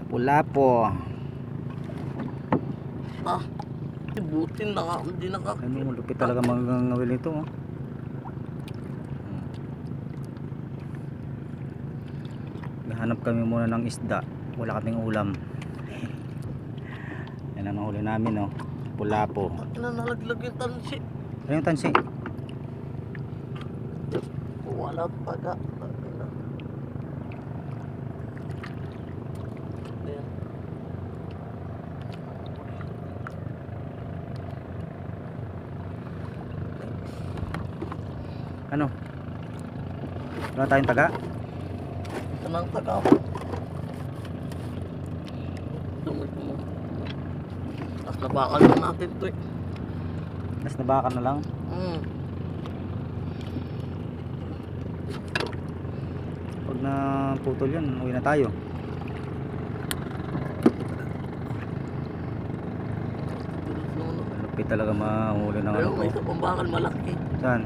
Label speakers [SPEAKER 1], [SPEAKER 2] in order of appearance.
[SPEAKER 1] Lapu-lapu.
[SPEAKER 2] Ah, butin na nga, hindi nakakita.
[SPEAKER 1] Ay, malupit talaga magangawil ito. Oh. Nahanap kami muna ng isda. Wala kaming ulam. Yan ang nahuli namin, oh. Lapu-lapu.
[SPEAKER 2] Nalaglag yung tansi.
[SPEAKER 1] Ano yung tansi?
[SPEAKER 2] Wala taga. Ayan.
[SPEAKER 1] Ano? Wala tayong taga?
[SPEAKER 2] Ito na ang taga. Tumoy. Tapos nabakan lang natin to eh.
[SPEAKER 1] Mas nabakan na lang. Pag naputol yan, uwi na tayo. Malupit talaga mahuli ng
[SPEAKER 2] Pero
[SPEAKER 1] ano.
[SPEAKER 2] may isa pang bakal malaki.
[SPEAKER 1] Saan?